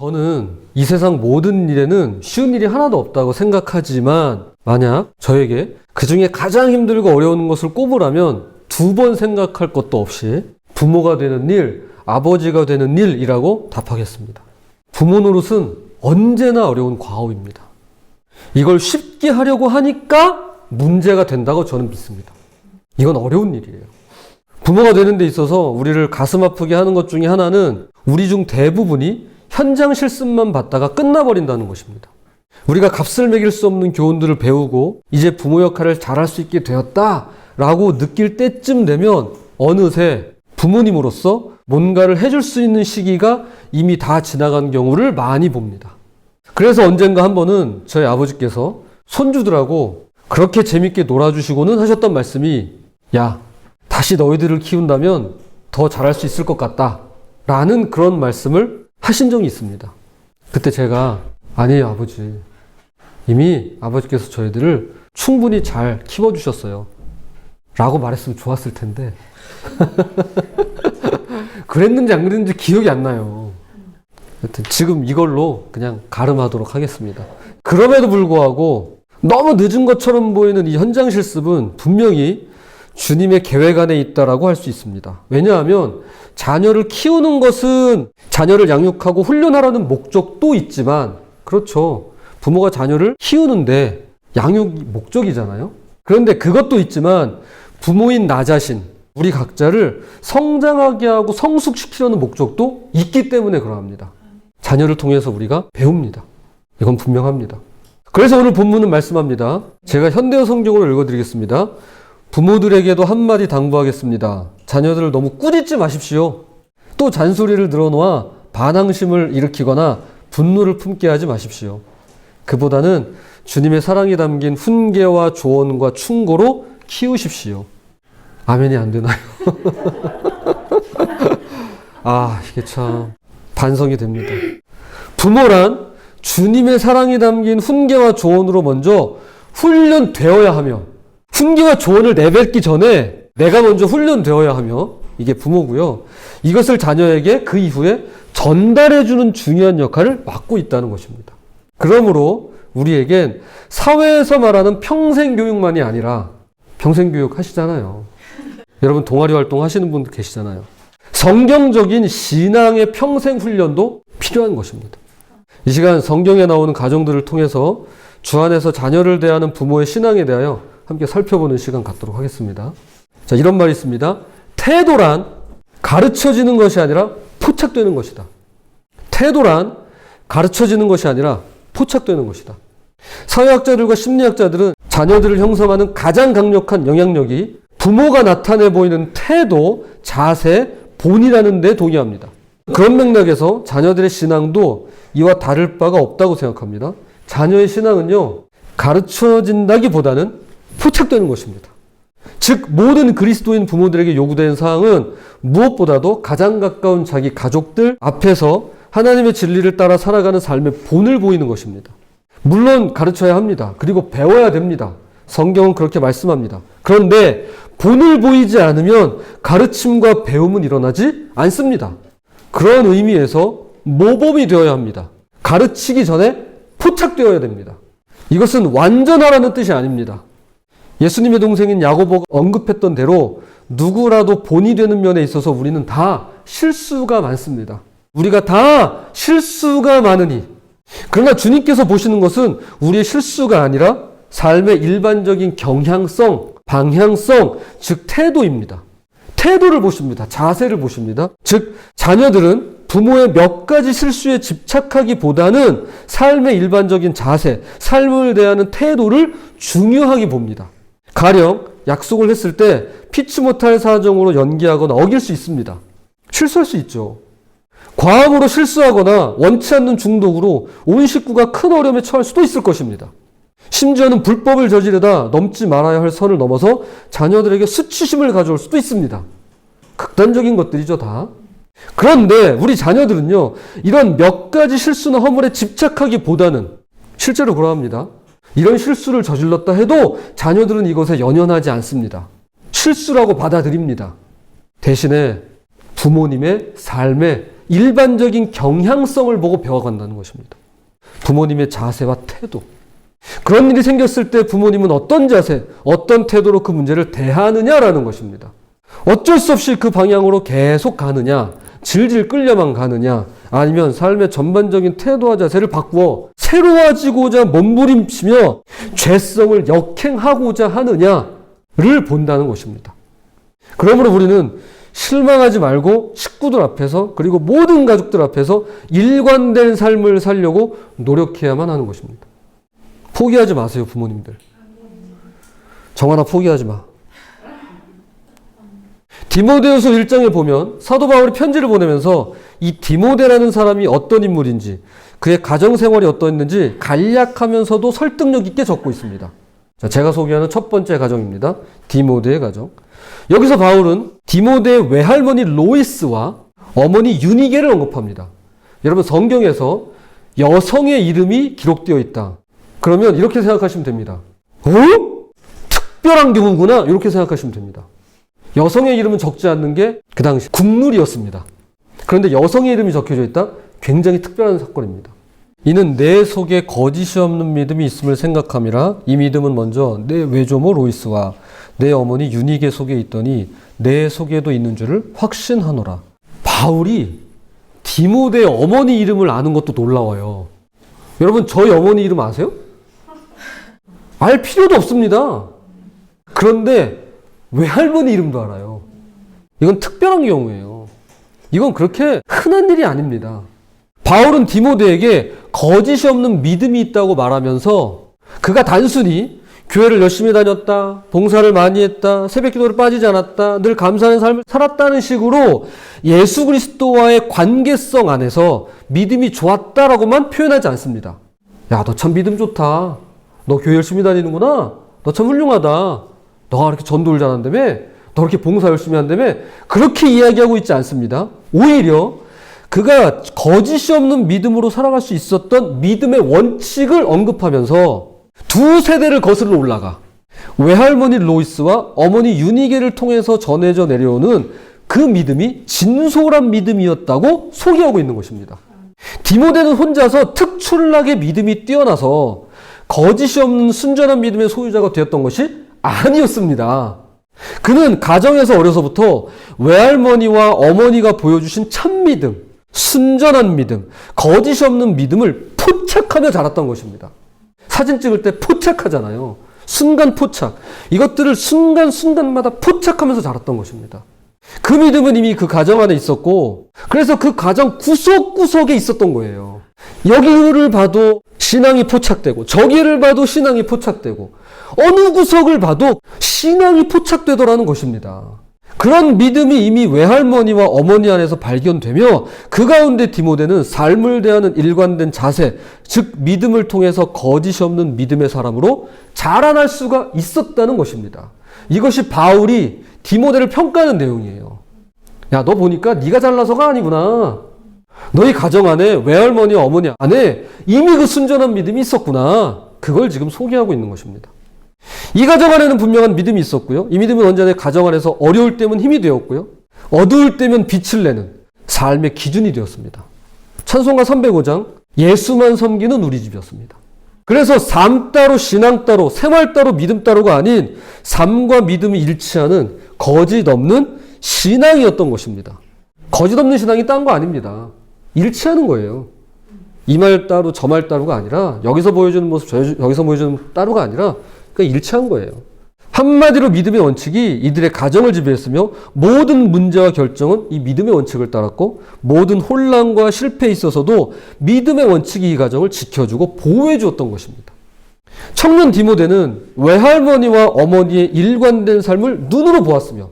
저는 이 세상 모든 일에는 쉬운 일이 하나도 없다고 생각하지만 만약 저에게 그 중에 가장 힘들고 어려운 것을 꼽으라면 두 번 생각할 것도 없이 부모가 되는 일, 아버지가 되는 일이라고 답하겠습니다. 부모 노릇은 언제나 어려운 과업입니다. 이걸 쉽게 하려고 하니까 문제가 된다고 저는 믿습니다. 이건 어려운 일이에요. 부모가 되는 데 있어서 우리를 가슴 아프게 하는 것 중에 하나는 우리 중 대부분이 현장 실습만 받다가 끝나버린다는 것입니다. 우리가 값을 매길 수 없는 교훈들을 배우고 이제 부모 역할을 잘할 수 있게 되었다라고 느낄 때쯤 되면 어느새 부모님으로서 뭔가를 해줄 수 있는 시기가 이미 다 지나간 경우를 많이 봅니다. 그래서 언젠가 한 번은 저희 아버지께서 손주들하고 그렇게 재밌게 놀아주시고는 하셨던 말씀이 야, 다시 너희들을 키운다면 더 잘할 수 있을 것 같다 라는 그런 말씀을 하신 적이 있습니다. 그때 제가 아니에요 아버지, 이미 아버지께서 저희들을 충분히 잘 키워주셨어요 라고 말했으면 좋았을 텐데 그랬는지 안 그랬는지 기억이 안 나요. 하여튼 지금 이걸로 그냥 가름하도록 하겠습니다. 그럼에도 불구하고 너무 늦은 것처럼 보이는 이 현장 실습은 분명히 주님의 계획 안에 있다라고 할 수 있습니다. 왜냐하면 자녀를 키우는 것은 자녀를 양육하고 훈련하라는 목적도 있지만, 그렇죠, 부모가 자녀를 키우는데 양육이 목적이잖아요. 그런데 그것도 있지만 부모인 나 자신, 우리 각자를 성장하게 하고 성숙시키려는 목적도 있기 때문에 그러합니다. 자녀를 통해서 우리가 배웁니다. 이건 분명합니다. 그래서 오늘 본문은 말씀합니다. 제가 현대어 성경으로 읽어드리겠습니다. 부모들에게도 한마디 당부하겠습니다. 자녀들을 너무 꾸짖지 마십시오. 또 잔소리를 늘어놓아 반항심을 일으키거나 분노를 품게 하지 마십시오. 그보다는 주님의 사랑이 담긴 훈계와 조언과 충고로 키우십시오. 아멘이 안 되나요? 아, 이게 참 반성이 됩니다. 부모란 주님의 사랑이 담긴 훈계와 조언으로 먼저 훈련되어야 하며, 훈계와 조언을 내뱉기 전에 내가 먼저 훈련되어야 하며, 이게 부모고요. 이것을 자녀에게 그 이후에 전달해주는 중요한 역할을 맡고 있다는 것입니다. 그러므로 우리에겐 사회에서 말하는 평생교육만이 아니라, 평생교육 하시잖아요. 여러분 동아리 활동 하시는 분들 계시잖아요. 성경적인 신앙의 평생훈련도 필요한 것입니다. 이 시간 성경에 나오는 가정들을 통해서 주 안에서 자녀를 대하는 부모의 신앙에 대하여 함께 살펴보는 시간 갖도록 하겠습니다. 자, 이런 말이 있습니다. 태도란 가르쳐지는 것이 아니라 포착되는 것이다. 태도란 가르쳐지는 것이 아니라 포착되는 것이다. 사회학자들과 심리학자들은 자녀들을 형성하는 가장 강력한 영향력이 부모가 나타내 보이는 태도, 자세, 본이라는 데 동의합니다. 그런 맥락에서 자녀들의 신앙도 이와 다를 바가 없다고 생각합니다. 자녀의 신앙은요, 가르쳐진다기보다는 포착되는 것입니다. 즉 모든 그리스도인 부모들에게 요구되는 사항은 무엇보다도 가장 가까운 자기 가족들 앞에서 하나님의 진리를 따라 살아가는 삶의 본을 보이는 것입니다. 물론 가르쳐야 합니다. 그리고 배워야 됩니다. 성경은 그렇게 말씀합니다. 그런데 본을 보이지 않으면 가르침과 배움은 일어나지 않습니다. 그런 의미에서 모범이 되어야 합니다. 가르치기 전에 포착되어야 됩니다. 이것은 완전하라는 뜻이 아닙니다. 예수님의 동생인 야고보가 언급했던 대로 누구라도 본이 되는 면에 있어서 우리는 다 실수가 많습니다. 우리가 다 실수가 많으니, 그러나 주님께서 보시는 것은 우리의 실수가 아니라 삶의 일반적인 경향성, 방향성, 즉 태도입니다. 태도를 보십니다. 자세를 보십니다. 즉 자녀들은 부모의 몇 가지 실수에 집착하기보다는 삶의 일반적인 자세, 삶을 대하는 태도를 중요하게 봅니다. 가령 약속을 했을 때 피치 못할 사정으로 연기하거나 어길 수 있습니다. 실수할 수 있죠. 과음으로 실수하거나 원치 않는 중독으로 온 식구가 큰 어려움에 처할 수도 있을 것입니다. 심지어는 불법을 저지르다 넘지 말아야 할 선을 넘어서 자녀들에게 수치심을 가져올 수도 있습니다. 극단적인 것들이죠, 다. 그런데 우리 자녀들은요, 이런 몇 가지 실수나 허물에 집착하기보다는, 실제로 그러합니다. 이런 실수를 저질렀다 해도 자녀들은 이것에 연연하지 않습니다. 실수라고 받아들입니다. 대신에 부모님의 삶에 일반적인 경향성을 보고 배워간다는 것입니다. 부모님의 자세와 태도. 그런 일이 생겼을 때 부모님은 어떤 자세, 어떤 태도로 그 문제를 대하느냐라는 것입니다. 어쩔 수 없이 그 방향으로 계속 가느냐, 질질 끌려만 가느냐, 아니면 삶의 전반적인 태도와 자세를 바꾸어 새로워지고자 몸부림치며 죄성을 역행하고자 하느냐를 본다는 것입니다. 그러므로 우리는 실망하지 말고 식구들 앞에서 그리고 모든 가족들 앞에서 일관된 삶을 살려고 노력해야만 하는 것입니다. 포기하지 마세요, 부모님들. 정하나 포기하지 마. 디모데후서 1장에 보면 사도 바울이 편지를 보내면서 이 디모데라는 사람이 어떤 인물인지, 그의 가정생활이 어떠했는지 간략하면서도 설득력 있게 적고 있습니다. 자, 제가 소개하는 첫 번째 가정입니다. 디모데의 가정. 여기서 바울은 디모데의 외할머니 로이스와 어머니 유니게를 언급합니다. 여러분, 성경에서 여성의 이름이 기록되어 있다. 그러면 이렇게 생각하시면 됩니다. 특별한 경우구나, 이렇게 생각하시면 됩니다. 여성의 이름은 적지 않는 게 그 당시 국룰이었습니다. 그런데 여성의 이름이 적혀져 있다? 굉장히 특별한 사건입니다. 이는 내 속에 거짓이 없는 믿음이 있음을 생각함이라. 이 믿음은 먼저 내 외조모 로이스와 내 어머니 유니게 속에 있더니 내 속에도 있는 줄을 확신하노라. 바울이 디모데의 어머니 이름을 아는 것도 놀라워요. 여러분, 저희 어머니 이름 아세요? 알 필요도 없습니다. 그런데 외할머니 이름도 알아요. 이건 특별한 경우예요. 이건 그렇게 흔한 일이 아닙니다. 바울은 디모데에게 거짓이 없는 믿음이 있다고 말하면서 그가 단순히 교회를 열심히 다녔다, 봉사를 많이 했다, 새벽기도를 빠지지 않았다, 늘 감사하는 삶을 살았다는 식으로 예수 그리스도와의 관계성 안에서 믿음이 좋았다라고만 표현하지 않습니다. 야, 너 참 믿음 좋다. 너 교회 열심히 다니는구나. 너 참 훌륭하다. 너가 그렇게 전도를 잘한다며? 너 그렇게 봉사 열심히 한다며? 그렇게 이야기하고 있지 않습니다. 오히려 그가 거짓이 없는 믿음으로 살아갈 수 있었던 믿음의 원칙을 언급하면서 두 세대를 거슬러 올라가 외할머니 로이스와 어머니 유니게를 통해서 전해져 내려오는 그 믿음이 진솔한 믿음이었다고 소개하고 있는 것입니다. 디모데는 혼자서 특출나게 믿음이 뛰어나서 거짓이 없는 순전한 믿음의 소유자가 되었던 것이 아니었습니다. 그는 가정에서 어려서부터 외할머니와 어머니가 보여주신 참믿음, 순전한 믿음, 거짓이 없는 믿음을 포착하며 자랐던 것입니다. 사진 찍을 때 포착하잖아요. 순간 포착. 이것들을 순간순간마다 포착하면서 자랐던 것입니다. 그 믿음은 이미 그 가정 안에 있었고, 그래서 그 가정 구석구석에 있었던 거예요. 여기를 봐도 신앙이 포착되고, 저기를 봐도 신앙이 포착되고, 어느 구석을 봐도 신앙이 포착되더라는 것입니다. 그런 믿음이 이미 외할머니와 어머니 안에서 발견되며 그 가운데 디모데는 삶을 대하는 일관된 자세, 즉 믿음을 통해서 거짓이 없는 믿음의 사람으로 자라날 수가 있었다는 것입니다. 이것이 바울이 디모데를 평가하는 내용이에요. 야, 너 보니까 네가 잘나서가 아니구나. 너희 가정 안에 외할머니와 어머니 안에 이미 그 순전한 믿음이 있었구나. 그걸 지금 소개하고 있는 것입니다. 이 가정 안에는 분명한 믿음이 있었고요. 이 믿음은 언제나 가정 안에서 어려울 때면 힘이 되었고요. 어두울 때면 빛을 내는 삶의 기준이 되었습니다. 찬송가 305장 예수만 섬기는 우리 집이었습니다. 그래서 삶 따로 신앙 따로 생활 따로 믿음 따로가 아닌 삶과 믿음이 일치하는 거짓 없는 신앙이었던 것입니다. 거짓 없는 신앙이 딴 거 아닙니다. 일치하는 거예요. 이 말 따로 저 말 따로가 아니라 여기서 보여주는 모습 여기서 보여주는 따로가 아니라 그러니까 일치한 거예요. 한마디로 믿음의 원칙이 이들의 가정을 지배했으며 모든 문제와 결정은 이 믿음의 원칙을 따랐고 모든 혼란과 실패에 있어서도 믿음의 원칙이 이 가정을 지켜주고 보호해 주었던 것입니다. 청년 디모데는 외할머니와 어머니의 일관된 삶을 눈으로 보았으며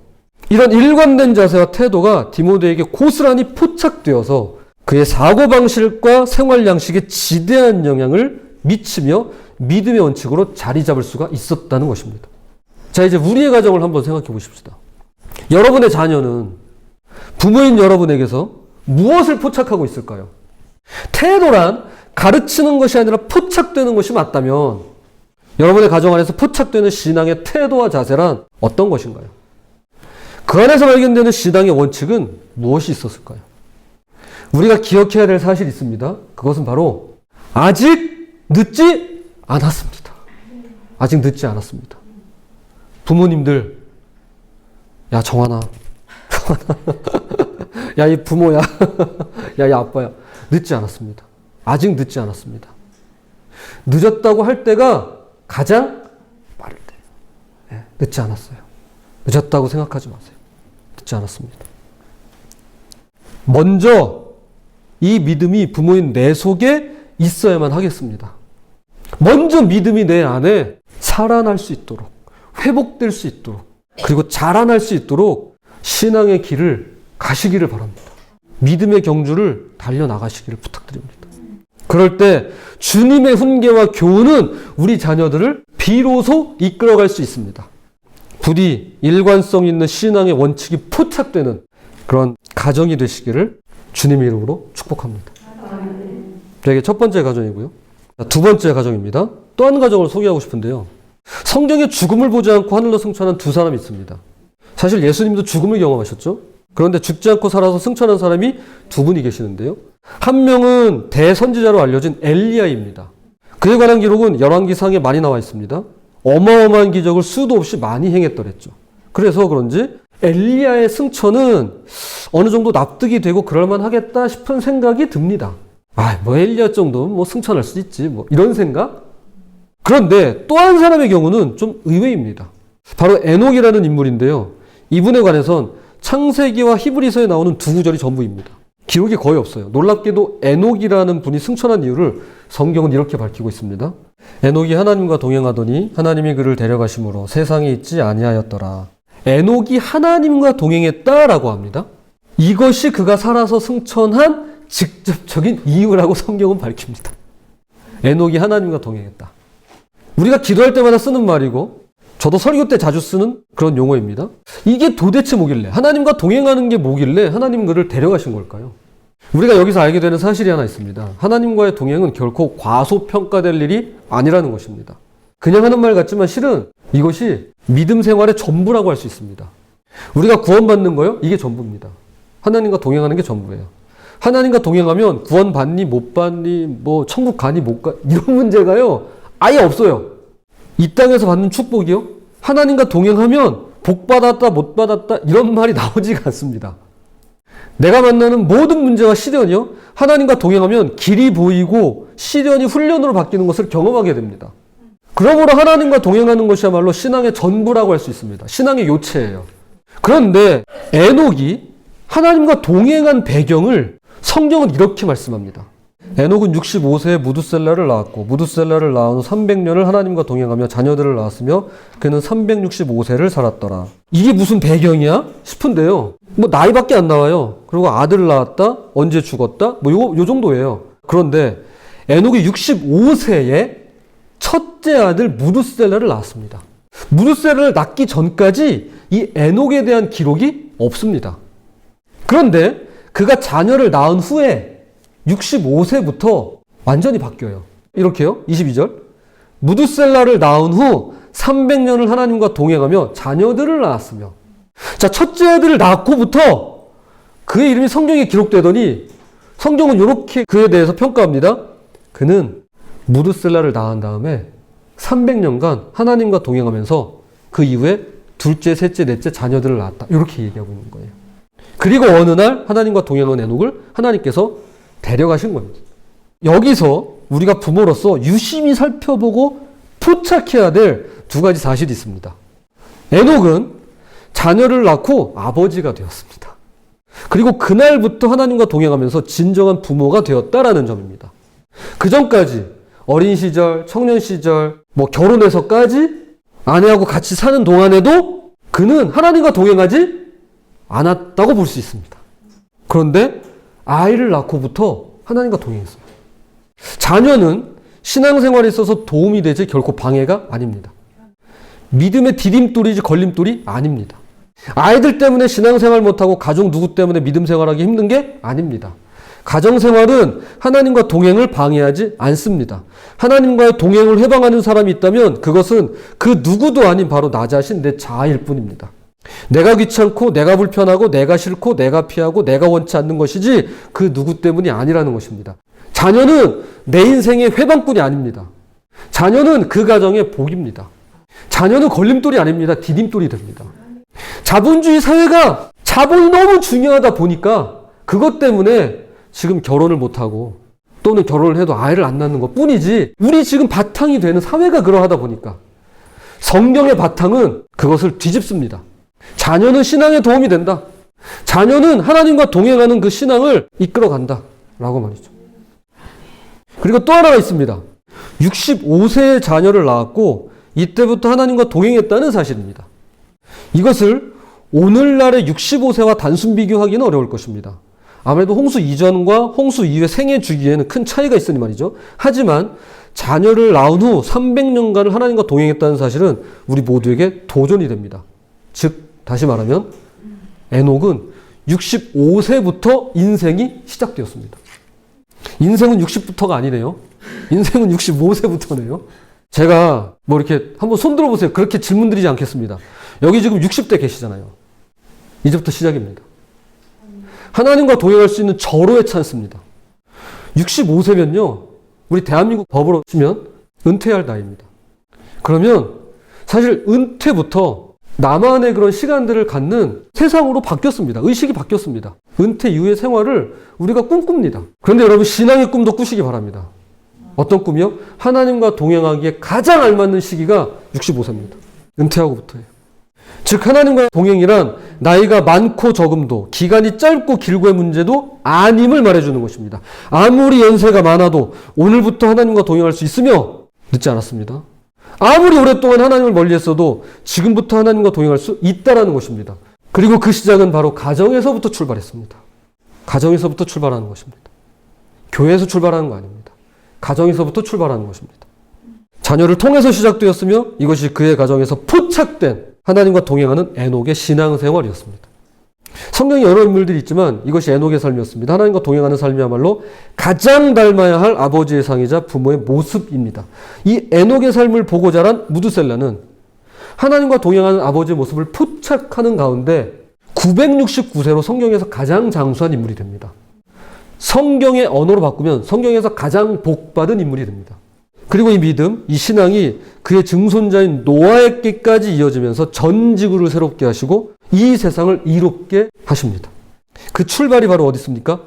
이런 일관된 자세와 태도가 디모데에게 고스란히 포착되어서 그의 사고방식과 생활 양식에 지대한 영향을 미치며 믿음의 원칙으로 자리 잡을 수가 있었다는 것입니다. 자, 이제 우리의 가정을 한번 생각해 보십시다. 여러분의 자녀는 부모인 여러분에게서 무엇을 포착하고 있을까요? 태도란 가르치는 것이 아니라 포착되는 것이 맞다면 여러분의 가정 안에서 포착되는 신앙의 태도와 자세란 어떤 것인가요? 그 안에서 발견되는 신앙의 원칙은 무엇이 있었을까요? 우리가 기억해야 될 사실이 있습니다. 그것은 바로 아직 늦지 않았습니다. 아직 늦지 않았습니다. 부모님들, 야 정환아, 야 이 부모야, 야 이 아빠야, 늦지 않았습니다. 아직 늦지 않았습니다. 늦었다고 할 때가 가장 빠를 때예요. 늦지 않았어요. 늦었다고 생각하지 마세요. 늦지 않았습니다. 먼저 이 믿음이 부모인 내 속에 있어야만 하겠습니다. 먼저 믿음이 내 안에 살아날 수 있도록, 회복될 수 있도록, 그리고 자라날 수 있도록 신앙의 길을 가시기를 바랍니다. 믿음의 경주를 달려나가시기를 부탁드립니다. 그럴 때 주님의 훈계와 교훈은 우리 자녀들을 비로소 이끌어갈 수 있습니다. 부디 일관성 있는 신앙의 원칙이 포착되는 그런 가정이 되시기를 주님의 이름으로 축복합니다. 이게 첫 번째 가정이고요. 두 번째 가정입니다. 또 한 가정을 소개하고 싶은데요. 성경에 죽음을 보지 않고 하늘로 승천한 두 사람이 있습니다. 사실 예수님도 죽음을 경험하셨죠. 그런데 죽지 않고 살아서 승천한 사람이 두 분이 계시는데요. 한 명은 대선지자로 알려진 엘리야입니다. 그에 관한 기록은 열왕기상에 많이 나와 있습니다. 어마어마한 기적을 수도 없이 많이 행했더랬죠. 그래서 그런지 엘리야의 승천은 어느 정도 납득이 되고 그럴만하겠다 싶은 생각이 듭니다. 뭐 엘리야 정도면 뭐 승천할 수 있지, 뭐 이런 생각? 그런데 또 한 사람의 경우는 좀 의외입니다. 바로 에녹이라는 인물인데요. 이분에 관해선 창세기와 히브리서에 나오는 두 구절이 전부입니다. 기록이 거의 없어요. 놀랍게도 에녹이라는 분이 승천한 이유를 성경은 이렇게 밝히고 있습니다. 에녹이 하나님과 동행하더니 하나님이 그를 데려가심으로 세상에 있지 아니하였더라. 에녹이 하나님과 동행했다라고 합니다. 이것이 그가 살아서 승천한 직접적인 이유라고 성경은 밝힙니다. 에녹이 하나님과 동행했다. 우리가 기도할 때마다 쓰는 말이고 저도 설교 때 자주 쓰는 그런 용어입니다. 이게 도대체 뭐길래, 하나님과 동행하는 게 뭐길래 하나님 그를 데려가신 걸까요? 우리가 여기서 알게 되는 사실이 하나 있습니다. 하나님과의 동행은 결코 과소평가될 일이 아니라는 것입니다. 그냥 하는 말 같지만 실은 이것이 믿음 생활의 전부라고 할 수 있습니다. 우리가 구원받는 거요? 이게 전부입니다. 하나님과 동행하는 게 전부예요. 하나님과 동행하면 구원 받니 못 받니 뭐 천국 가니 못 가 이런 문제가요 아예 없어요. 이 땅에서 받는 축복이요, 하나님과 동행하면 복 받았다 못 받았다 이런 말이 나오지가 않습니다. 내가 만나는 모든 문제와 시련이요, 하나님과 동행하면 길이 보이고 시련이 훈련으로 바뀌는 것을 경험하게 됩니다. 그러므로 하나님과 동행하는 것이야말로 신앙의 전부라고 할 수 있습니다. 신앙의 요체예요. 그런데 에녹이 하나님과 동행한 배경을 성경은 이렇게 말씀합니다. 에녹은 65세에 무두셀라를 낳았고 무두셀라를 낳은 후 300년을 하나님과 동행하며 자녀들을 낳았으며 그는 365세를 살았더라. 이게 무슨 배경이야? 싶은데요. 뭐 나이밖에 안 나와요. 그리고 아들을 낳았다, 언제 죽었다, 뭐 요 정도예요. 그런데 에녹이 65세에 첫째 아들 무두셀라를 낳았습니다. 무두셀라를 낳기 전까지 이 에녹에 대한 기록이 없습니다. 그런데 그가 자녀를 낳은 후에 65세부터 완전히 바뀌어요. 이렇게요. 22절. 무두셀라를 낳은 후 300년을 하나님과 동행하며 자녀들을 낳았으며. 자, 첫째 아들을 낳고부터 그의 이름이 성경에 기록되더니 성경은 이렇게 그에 대해서 평가합니다. 그는 무두셀라를 낳은 다음에 300년간 하나님과 동행하면서 그 이후에 둘째, 셋째, 넷째 자녀들을 낳았다. 이렇게 얘기하고 있는 거예요. 그리고 어느 날 하나님과 동행한 에녹을 하나님께서 데려가신 겁니다. 여기서 우리가 부모로서 유심히 살펴보고 포착해야 될 두 가지 사실이 있습니다. 에녹은 자녀를 낳고 아버지가 되었습니다. 그리고 그날부터 하나님과 동행하면서 진정한 부모가 되었다라는 점입니다. 그 전까지 어린 시절, 청년 시절, 뭐 결혼해서까지 아내하고 같이 사는 동안에도 그는 하나님과 동행하지 않았다고 볼 수 있습니다. 그런데 아이를 낳고부터 하나님과 동행했어요. 자녀는 신앙생활에 있어서 도움이 되지 결코 방해가 아닙니다. 믿음의 디딤돌이지 걸림돌이 아닙니다. 아이들 때문에 신앙생활 못하고 가족 누구 때문에 믿음생활하기 힘든 게 아닙니다. 가정생활은 하나님과 동행을 방해하지 않습니다. 하나님과의 동행을 해방하는 사람이 있다면 그것은 그 누구도 아닌 바로 나 자신, 내 자아일 뿐입니다. 내가 귀찮고 내가 불편하고 내가 싫고 내가 피하고 내가 원치 않는 것이지 그 누구 때문이 아니라는 것입니다. 자녀는 내 인생의 회방꾼이 아닙니다. 자녀는 그 가정의 복입니다. 자녀는 걸림돌이 아닙니다. 디딤돌이 됩니다. 자본주의 사회가 자본이 너무 중요하다 보니까 그것 때문에 지금 결혼을 못하고 또는 결혼을 해도 아이를 안 낳는 것 뿐이지 우리 지금 바탕이 되는 사회가 그러하다 보니까 성경의 바탕은 그것을 뒤집습니다. 자녀는 신앙에 도움이 된다. 자녀는 하나님과 동행하는 그 신앙을 이끌어간다. 라고 말이죠. 그리고 또 하나가 있습니다. 65세의 자녀를 낳았고 이때부터 하나님과 동행했다는 사실입니다. 이것을 오늘날의 65세와 단순 비교하기는 어려울 것입니다. 아무래도 홍수 이전과 홍수 이후의 생애 주기에는 큰 차이가 있으니 말이죠. 하지만 자녀를 낳은 후 300년간을 하나님과 동행했다는 사실은 우리 모두에게 도전이 됩니다. 즉 다시 말하면 에녹은 65세부터 인생이 시작되었습니다. 인생은 60부터가 아니네요. 인생은 65세부터네요. 제가 뭐 이렇게 한번 손 들어보세요. 그렇게 질문 드리지 않겠습니다. 여기 지금 60대 계시잖아요. 이제부터 시작입니다. 하나님과 동행할 수 있는 절호의 찬스입니다. 65세면요. 우리 대한민국 법으로 치면 은퇴할 나이입니다. 그러면 사실 은퇴부터 나만의 그런 시간들을 갖는 세상으로 바뀌었습니다. 의식이 바뀌었습니다. 은퇴 이후의 생활을 우리가 꿈꿉니다. 그런데 여러분 신앙의 꿈도 꾸시기 바랍니다. 어떤 꿈이요? 하나님과 동행하기에 가장 알맞는 시기가 65세입니다. 은퇴하고부터예요. 즉 하나님과 동행이란 나이가 많고 적음도 기간이 짧고 길고의 문제도 아님을 말해주는 것입니다. 아무리 연세가 많아도 오늘부터 하나님과 동행할 수 있으며 늦지 않았습니다. 아무리 오랫동안 하나님을 멀리했어도 지금부터 하나님과 동행할 수 있다는 것입니다. 그리고 그 시작은 바로 가정에서부터 출발했습니다. 가정에서부터 출발하는 것입니다. 교회에서 출발하는 거 아닙니다. 가정에서부터 출발하는 것입니다. 자녀를 통해서 시작되었으며 이것이 그의 가정에서 포착된 하나님과 동행하는 에녹의 신앙생활이었습니다. 성경에 여러 인물들이 있지만 이것이 에녹의 삶이었습니다. 하나님과 동행하는 삶이야말로 가장 닮아야 할 아버지의 상이자 부모의 모습입니다. 이 에녹의 삶을 보고 자란 무드셀라는 하나님과 동행하는 아버지의 모습을 포착하는 가운데 969세로 성경에서 가장 장수한 인물이 됩니다. 성경의 언어로 바꾸면 성경에서 가장 복받은 인물이 됩니다. 그리고 이 믿음, 이 신앙이 그의 증손자인 노아에게까지 이어지면서 전 지구를 새롭게 하시고 이 세상을 이롭게 하십니다. 그 출발이 바로 어디 있습니까?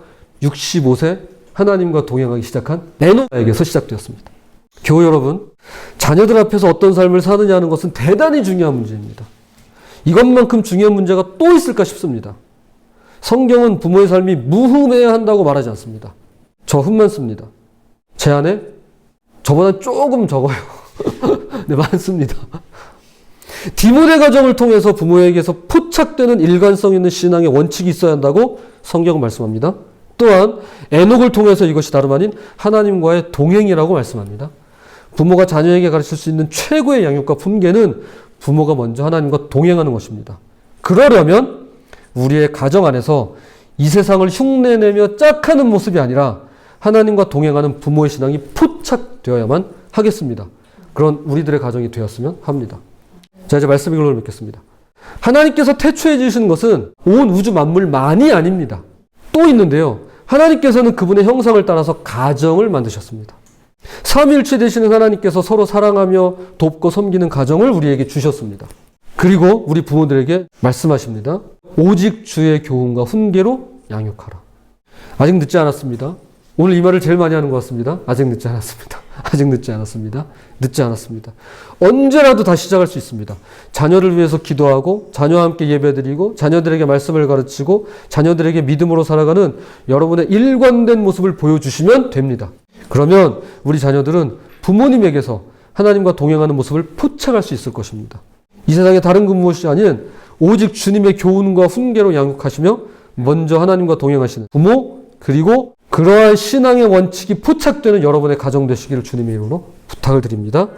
65세 하나님과 동행하기 시작한 에녹에게서 시작되었습니다. 교우 여러분, 자녀들 앞에서 어떤 삶을 사느냐 하는 것은 대단히 중요한 문제입니다. 이것만큼 중요한 문제가 또 있을까 싶습니다. 성경은 부모의 삶이 무흠해야 한다고 말하지 않습니다. 저 흠만 씁니다. 제 안에 저보다 조금 적어요. 네, 많습니다. 디모데 가정을 통해서 부모에게서 포착되는 일관성 있는 신앙의 원칙이 있어야 한다고 성경은 말씀합니다. 또한 에녹을 통해서 이것이 다름 아닌 하나님과의 동행이라고 말씀합니다. 부모가 자녀에게 가르칠 수 있는 최고의 양육과 품계는 부모가 먼저 하나님과 동행하는 것입니다. 그러려면 우리의 가정 안에서 이 세상을 흉내내며 짝하는 모습이 아니라 하나님과 동행하는 부모의 신앙이 포착되어야만 하겠습니다. 그런 우리들의 가정이 되었으면 합니다. 자, 이제 말씀 이걸로 맺겠습니다. 하나님께서 태초에 지으신 것은 온 우주 만물만이 아닙니다. 또 있는데요. 하나님께서는 그분의 형상을 따라서 가정을 만드셨습니다. 삼위일체 되시는 하나님께서 서로 사랑하며 돕고 섬기는 가정을 우리에게 주셨습니다. 그리고 우리 부모들에게 말씀하십니다. 오직 주의 교훈과 훈계로 양육하라. 아직 늦지 않았습니다. 오늘 이 말을 제일 많이 하는 것 같습니다. 아직 늦지 않았습니다. 아직 늦지 않았습니다. 늦지 않았습니다. 언제라도 다시 시작할 수 있습니다. 자녀를 위해서 기도하고 자녀와 함께 예배드리고 자녀들에게 말씀을 가르치고 자녀들에게 믿음으로 살아가는 여러분의 일관된 모습을 보여주시면 됩니다. 그러면 우리 자녀들은 부모님에게서 하나님과 동행하는 모습을 포착할 수 있을 것입니다. 이 세상에 다른 그 무엇이 아닌 오직 주님의 교훈과 훈계로 양육하시며 먼저 하나님과 동행하시는 부모, 그리고 그러한 신앙의 원칙이 포착되는 여러분의 가정 되시기를 주님의 이름으로 부탁을 드립니다.